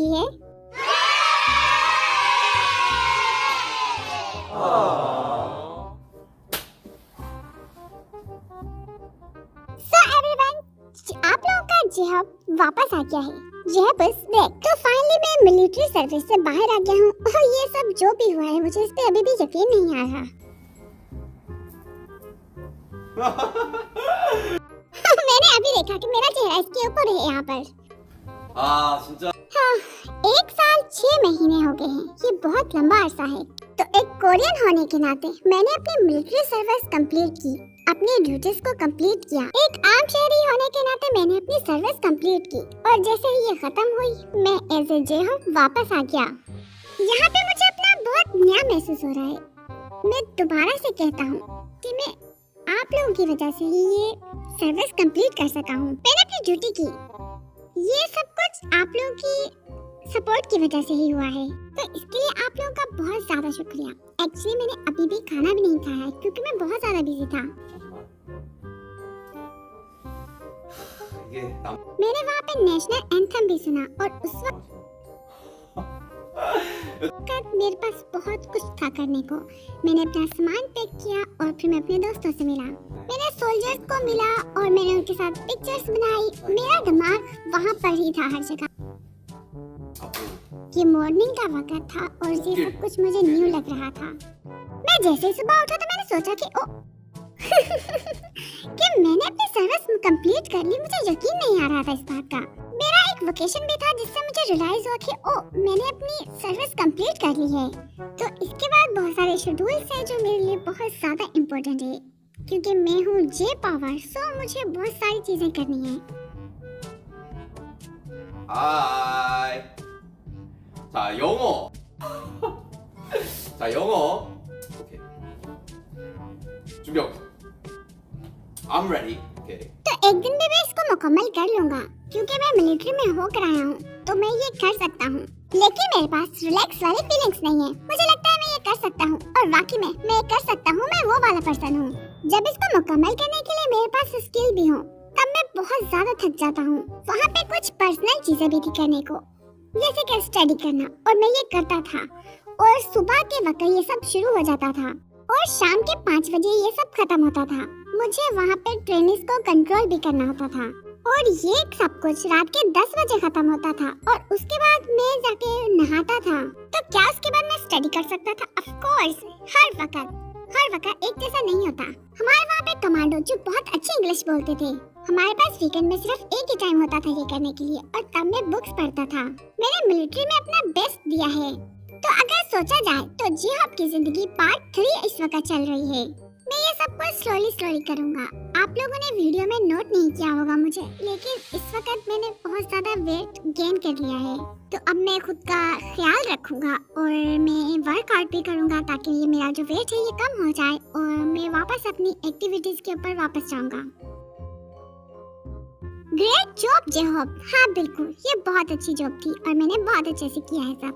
की है। So everyone, आप लोगों का जेहब वापस आ गया है। जेहब इज बैक। तो फाइनली मैं मिलिट्री सर्विस से बाहर आ गया हूँ और ये सब जो भी हुआ है मुझे इस पे अभी भी यकीन नहीं आ रहा। मैंने अभी देखा कि मेरा चेहरा इसके ऊपर है यहाँ पर। 진짜? हाँ, 1 साल 6 महीने हो गए हैं। ये बहुत लंबा अरसा है। तो एक कोरियन होने के नाते मैंने अपनी मिलिट्री सर्विस कंप्लीट की, अपनी ड्यूटीज को कंप्लीट किया। एक आम शहरी होने के नाते मैंने अपनी सर्विस कंप्लीट की और जैसे ही ये खत्म हुई मैं एज ए जेहब वापस आ गया। यहाँ पे मुझे अपना बहुत नया महसूस हो रहा है। मैं दोबारा से कहता हूँ कि मैं आप लोगों की वजह से ही ये सर्विस कंप्लीट कर सका हूँ। मैंने अपनी ड्यूटी की। ये सब कुछ आप लोगों की सपोर्ट की वजह से ही हुआ है, तो इसके लिए आप लोगों का बहुत ज्यादा शुक्रिया। एक्चुअली मैंने अभी भी खाना भी नहीं खाया है क्योंकि मैं बहुत ज्यादा बिजी था। मैंने वहाँ पे नेशनल एंथम भी सुना और उस वक्त मेरे पास बहुत कुछ था करने को। मैंने अपना सामान पैक किया और फिर मैं अपने दोस्तों से मिला। मैंने सोल्जर्स को मिला और मैंने उनके साथ पिक्चर्स बनाई। मेरा दिमाग वहाँ पर ही था हर जगह। ये मॉर्निंग का वक्त था और ये सब कुछ मुझे न्यू लग रहा था। मैं जैसे ही सुबह उठा तो मैंने सोचा कि ओ कि मैंने अपनी सर्विस कंप्लीट कर ली। मुझे यकीन नहीं आ रहा था इस बात का। मेरा एक वेकेशन भी था जिससे मुझे रियलाइज हुआ कि ओ मैंने अपनी सर्विस कंप्लीट कर ली है। तो इसके बाद बहुत सारे शेड्यूल्स हैं जो मेरे लिए बहुत ज्यादा इम्पोर्टेंट है क्योंकि मैं हूँ जे पावर, सो मुझे बहुत सारी चीजें करनी है। 하이. 자, 영어. 자, 영어. 오케이. 준비하고. I'm ready. 오케이. तो एक दिन भी मैं इसको मुकम्मल कर लूंगा क्योंकि मैं मिलिट्री में होकर आया हूँ, तो मैं ये कर सकता हूँ। लेकिन मेरे पास रिलैक्स वाली फीलिंग्स नहीं है। मुझे लगता है मैं ये कर सकता हूँ और वाकई में मैं ये कर सकता हूँ। मैं वो वाला पर्सन हूँ। जब इसको मुकम्मल करने के लिए मेरे पास स्किल भी हो तब मैं बहुत ज्यादा थक जाता हूँ। वहाँ पे कुछ पर्सनल चीजें भी थी करने को, जैसे कि स्टडी करना, और मैं ये करता था। और सुबह के वक्त ये सब शुरू हो जाता था और शाम के 5 बजे ये सब खत्म होता था। मुझे वहाँ पे ट्रेनिंग्स को कंट्रोल भी करना होता था और ये सब कुछ रात के 10 बजे खत्म होता था और उसके बाद मैं जाके नहाता था। तो क्या उसके बाद मैं स्टडी कर सकता था? Of course. हर वक्त एक जैसा नहीं होता। हमारे वहाँ पे कमांडो जो बहुत अच्छी इंग्लिश बोलते थे, हमारे पास वीकेंड में सिर्फ एक ही टाइम होता था ये करने के लिए और तब मैं बुक्स पढ़ता था। मैंने मिलिट्री में अपना बेस्ट दिया है। तो अगर सोचा जाए तो जेहब की जिंदगी पार्ट 3 इस वक्त चल रही है। मैं ये सब कुछ स्लोली करूँगा। आप लोगों ने वीडियो में नोट नहीं किया होगा मुझे, लेकिन इस वक्त मैंने बहुत ज्यादा वेट गेन कर लिया है। तो अब मैं खुद का ख्याल रखूंगा और मैं वर्कआउट भी करूंगा ताकि ये मेरा जो वेट है ये कम हो जाए और मैं वापस अपनी एक्टिविटीज के ऊपर वापस जाऊंगा। ग्रेट जॉब जेहब। हाँ बिल्कुल, ये बहुत अच्छी जॉब थी और मैंने बहुत अच्छे से किया है सब।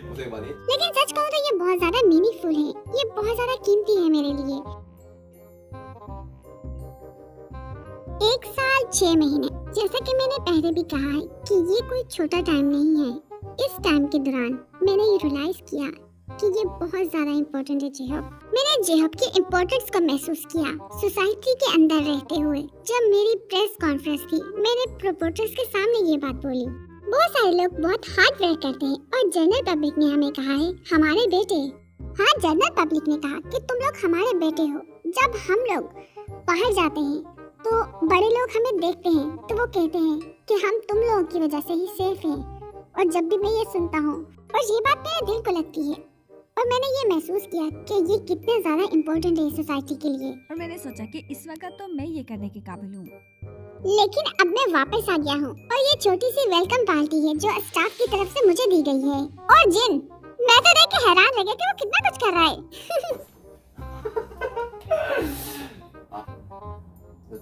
고생 많이. लेकिन सच कहूँ तो ये बहुत ज्यादा मीनिंगफुल है। ये बहुत ज्यादा कीमती है मेरे लिए। 1 साल 6 महीने, जैसा कि मैंने पहले भी कहा है कि ये कोई छोटा टाइम नहीं है। इस टाइम के दौरान मैंने ये रियलाइज किया कि ये बहुत ज्यादा इम्पोर्टेंट है जेहब। मैंने जेहब की इम्पोर्टेंस को महसूस किया सोसाइटी के अंदर रहते हुए। जब मेरी प्रेस कॉन्फ्रेंस थी, मैंने रिपोर्टर्स के सामने ये बात बोली। बहुत सारे लोग बहुत हार्ड वर्क करते हैं और जनरल पब्लिक ने हमें कहा है हमारे बेटे। हाँ, जनरल पब्लिक ने कहा कि तुम लोग हमारे बेटे हो। जब हम लोग बाहर जाते हैं तो बड़े लोग हमें देखते हैं तो वो कहते हैं कि हम तुम लोगों की वजह से ही सेफ हैं। और जब भी मैं ये सुनता हूँ और ये बात मेरे दिल को लगती है और मैंने ये महसूस किया कि ये कितने ज्यादा इम्पोर्टेंट है सोसाइटी के लिए। और मैंने सोचा कि इस वक्त तो मैं ये करने के काबिल हूँ। लेकिन अब मैं वापस आ गया हूँ और ये छोटी सी वेलकम पार्टी है जो स्टाफ की तरफ से मुझे दी गई है। और जिन, मैं तो देख के हैरान रह गया कि वो कितना कुछ कर रहा है।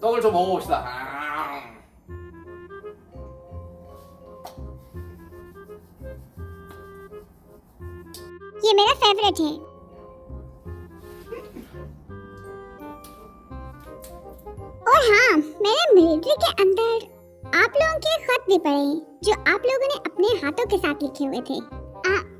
떡을 좀 먹어봅시다. ये मेरा फेवरेट है। और हाँ, मैंने मिलिट्री के अंदर आप लोगों के खत भी पढ़े जो आप लोगों ने अपने हाथों के साथ लिखे हुए थे।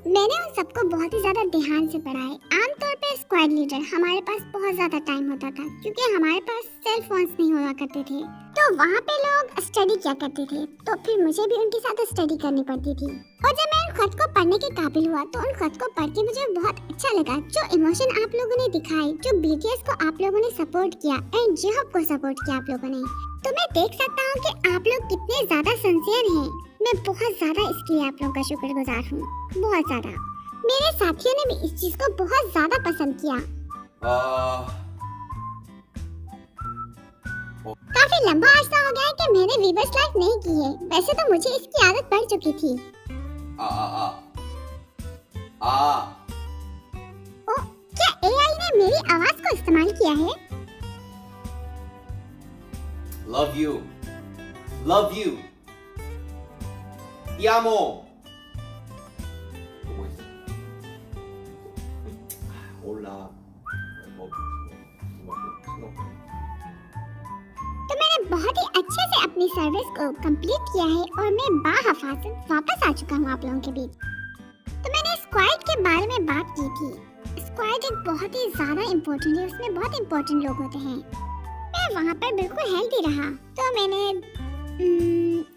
मैंने उन सबको बहुत ही ज्यादा ध्यान से पढ़ा है। आमतौर पे स्क्वाड लीडर हमारे पास बहुत ज्यादा टाइम होता था क्योंकि हमारे पास सेल फोन्स नहीं हुआ करते थे, तो वहाँ पे लोग स्टडी किया करते थे, तो फिर मुझे भी उनके साथ स्टडी करनी पड़ती थी। और जब मैं उन खत को पढ़ने के काबिल हुआ तो उन खत को पढ़ के मुझे बहुत अच्छा लगा। जो इमोशन आप लोगों ने दिखाए, जो BTS को आप लोगों ने सपोर्ट किया एंड J-Hope को सपोर्ट किया आप लोगों ने, तो मैं देख सकता हूँ कि आप लोग कितने ज्यादा सिंसियर हैं। मैं बहुत ज्यादा इसके लिए आप लोगों का शुक्रगुजार हूँ, बहुत ज्यादा। मेरे साथियों ने भी इस चीज को बहुत ज्यादा पसंद किया। काफी लंबा अर्सा हो गया है कि मैंने रिवर्स लाइफ नहीं की है। वैसे तो मुझे इसकी आदत पड़ चुकी थी। ओ, क्या AI ने मेरी आवाज को इस्तेमाल किया है? Love you. Love you. Ti amo. 보고 있어. 몰라. तो मैंने बहुत ही अच्छे से अपनी सर्विस को कंप्लीट किया है और मैं बाहफाजत वापस आ चुका हूँ आप लोगों के बीच। तो मैंने स्क्वाड के बारे में बात की थी। स्क्वाड एक बहुत ही ज्यादा इम्पोर्टेंट है, उसमें बहुत इम्पोर्टेंट लोग होते हैं। मैं वहाँ पर बिल्कुल हेल्दी रहा, तो मैंने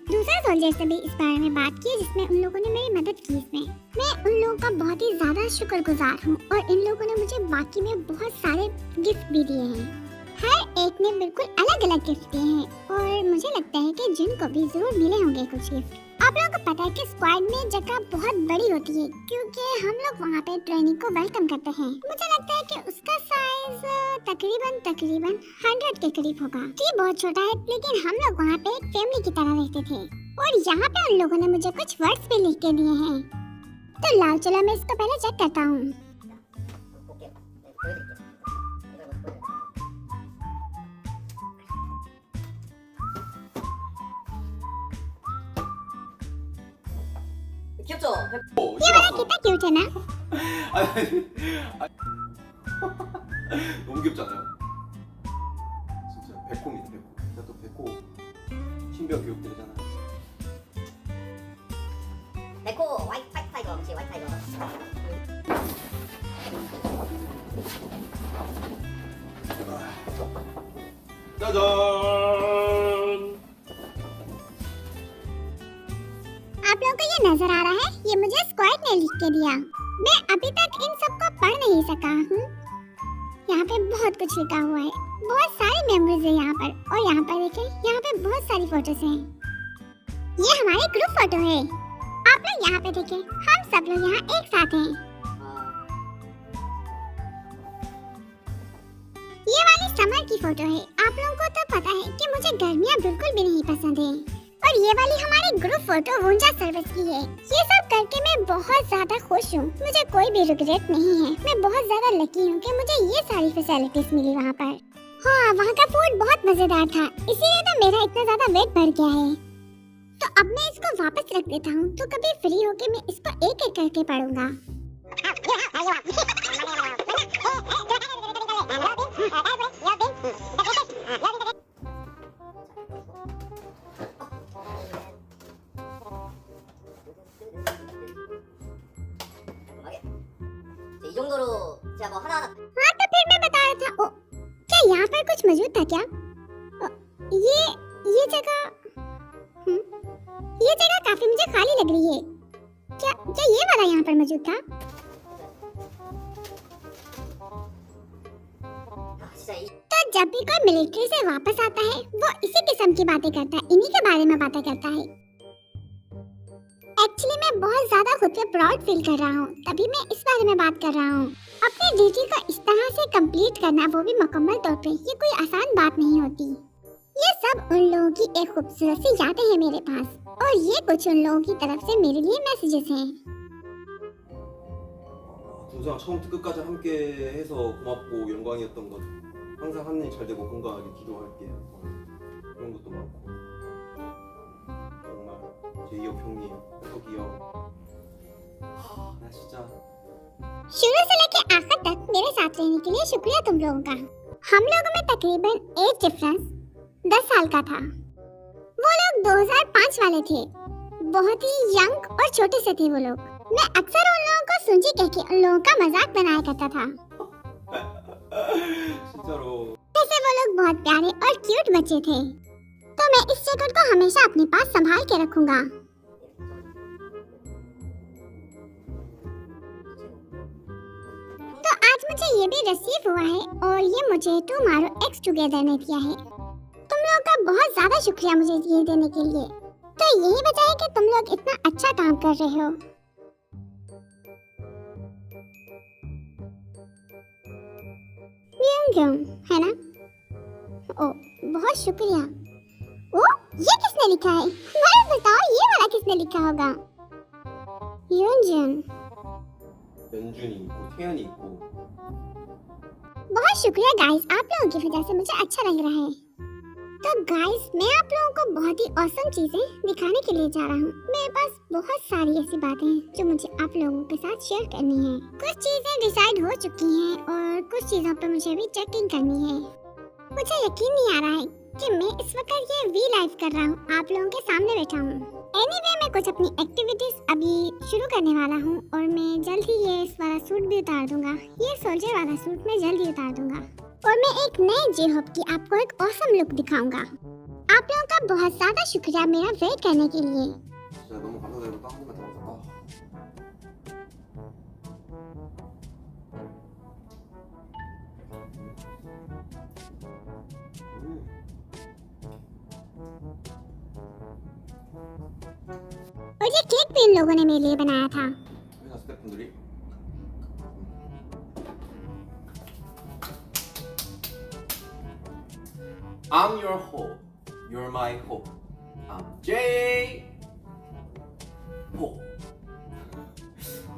दूसरे सोल्जर से भी इस बारे में बात की जिसमें उन लोगों ने मेरी मदद की। इसमें मैं उन लोगों का बहुत ही ज्यादा शुक्रगुजार हूँ और इन लोगों ने मुझे बाकी में बहुत सारे गिफ्ट भी दिए हैं। हर एक ने बिल्कुल अलग अलग गिफ्ट दिए हैं और मुझे लगता है कि जिनको भी जरूर मिले होंगे कुछ गिफ्ट। आप लोगों को पता है कि स्क्वाड में जगह बहुत बड़ी होती है क्योंकि हम लोग वहाँ पे ट्रेनिंग को वेलकम करते हैं। मुझे लगता है कि उसका साइज तकरीबन 100 के करीब होगा। ये बहुत छोटा है, लेकिन हम लोग वहाँ पे एक फैमिली की तरह रहते थे। और यहाँ पे उन लोगों ने मुझे कुछ वर्ड्स भी लिख के दिए हैं। तो लाओ चलो मैं इसको पहले चेक करता हूँ। 귀엽죠? ये वाला कितना क्यूट है ना? 너무 귀엽지 않아요? 진짜 백호입니다, 백호. 제가 또 백호 신비한 교육들이잖아요. 백호 화이트 타이거 혹시 화이트 타이거? 짜잔! आप लोगों को ये नजर आ रहा है? ये मुझे स्क्वाड ने लिख के दिया। मैं अभी तक इन सबको पढ़ नहीं सका हूँ। यहाँ पे बहुत कुछ लिखा हुआ है, बहुत सारी मेमोरीज है यहाँ पर। और यहाँ पर देखें, यहाँ पे बहुत सारी फोटोज हैं। ये हमारी ग्रुप फोटो है। आप लोग यहाँ पे देखें, हम सब लोग यहाँ एक साथ हैं। ये वाली समर की फोटो है। आप लोगों को तो पता है कि मुझे गर्मियाँ बिल्कुल भी नहीं पसंद है। और ये वाली हमारी ग्रुप फोटो वुंजा सर्विस की है। ये सब करके मैं बहुत ज्यादा खुश हूँ। मुझे कोई भी रिग्रेट नहीं है। मैं बहुत ज्यादा लकी हूँ कि मुझे ये सारी फैसिलिटीज मिली वहाँ पर। हाँ, वहाँ का फूड बहुत मजेदार था, इसीलिए तो मेरा इतना ज्यादा वेट बढ़ गया है। तो अब मैं इसको वापस रख देता हूँ, तो कभी फ्री होके मैं इसको एक एक करके पढ़ूंगा। 이 정도로 제가 뭐 하나하나 हाँ, तो फिर मैं बता रहा था। ओ, क्या यहाँ पर कुछ मौजूद था क्या? ये जगह ये जगह काफी मुझे खाली लग रही है। क्या ये वाला यहाँ पर मौजूद था? 진짜 이 तो जब भी कोई मिलिट्री से वापस आता है, वो इसी किस्म की बातें करता है, इन्हीं के बारे में बातें करता है। एक्चुअली मैं बहुत ज्यादा खुद पे प्राउड फील कर रहा हूँ, तभी मैं इस बारे में बात कर रहा हूँ। अपनी ड्यूटी को इस तरह से कंप्लीट करना, वो भी मुकम्मल तौर पे, ये कोई आसान बात नहीं होती। ये सब उन लोगों की एक खूबसूरत सी यादें हैं मेरे पास, और ये कुछ उन लोगों की तरफ से मेरे लिए मैसेजेस हैं। 동생아, 처음부터 끝까지 함께 해서 고맙고 영광이었던 것. 항상 하는 일 잘 되고 건강하게 기도할게. 그런 것도 많고. 정말 제이홉 형님, 혁이 형. 나 진짜 शुरू से लेके आखिर तक मेरे साथ रहने के लिए शुक्रिया तुम लोगों का। हम लोगों में तकरीबन एज डिफरेंस 10 साल का था। वो लोग 2005 वाले थे, बहुत ही यंग और छोटे से थे वो लोग। मैं अक्सर उन लोगों को सुंजी कह के उन लोगों का मजाक बनाया करता था। 진짜로. वैसे वो लोग बहुत प्यारे और क्यूट बच्चे थे, तो मैं इस जैकेट को हमेशा अपने पास संभाल के रखूंगा। तो आज मुझे ये भी रिसीव हुआ है और ये मुझे टुमारो एक्स टुगेदर ने दिया है। तुम लोगों का बहुत ज्यादा शुक्रिया मुझे ये देने के लिए। तो यही वजह है कि तुम लोग इतना अच्छा काम कर रहे हो। है ना? ओ, बहुत शुक्रिया। ओ, ये किसने लिखा है? मैं बताओ ये वाला किसने लिखा होगा? यूनजन। 연준이 있고 태연이 있고. बहुत शुक्रिया गाइस, आप लोगों की वजह से मुझे अच्छा लग रहा है। तो गाइस, मैं आप लोगों को बहुत ही औसम चीजें दिखाने के लिए जा रहा हूँ। मेरे पास बहुत सारी ऐसी बातें हैं जो मुझे आप लोगों के साथ शेयर करनी है। कुछ चीजें डिसाइड हो चुकी हैं और कुछ चीजों पे मुझे अभी चेकिंग करनी है। मुझे यकीन नहीं आ रहा है कि मैं इस वक्त ये वी लाइव कर रहा हूँ, आप लोगों के सामने बैठा हूँ। एनीवे, मैं कुछ अपनी एक्टिविटीज अभी शुरू करने वाला हूँ और मैं जल्द ही ये इस वाला सूट भी उतार दूंगा। ये सोल्जर वाला सूट मैं जल्द ही उतार दूंगा और मैं एक नए जे होप की आपको एक ऑसम लुक दिखाऊंगा। आप लोगों का बहुत ज्यादा शुक्रिया मेरा वेट करने के लिए। 진짜 너무 감사드리고 딱 한 번만 더 하자. और ये केक भी इन लोगों ने मेरे लिए बनाया था। 회사 스태프분들이. I'm your hope. You're my hope. I'm Jay. Hope.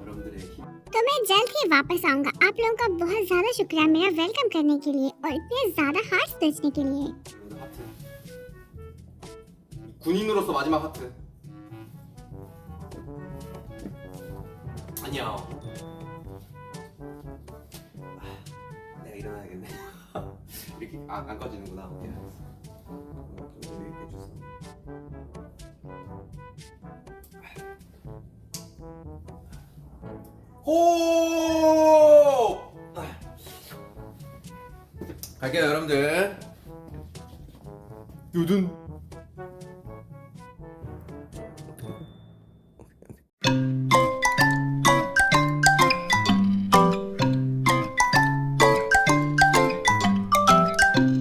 여러분들의 힘. तो मैं जल्द ही वापस आऊंगा। आप लोगों का बहुत ज्यादा शुक्रिया मेरा वेलकम करने के लिए और इतने ज्यादा हार्ट्स भेजने के लिए। 여러분들 하트. 군인으로서 마지막 하트. 안녕. 내가 일어나야겠네. 이렇게 안 꺼지는구나. 오케이, 알았어. 좀 이렇게 해줬어. 호! 갈게요, 여러분들. 요든.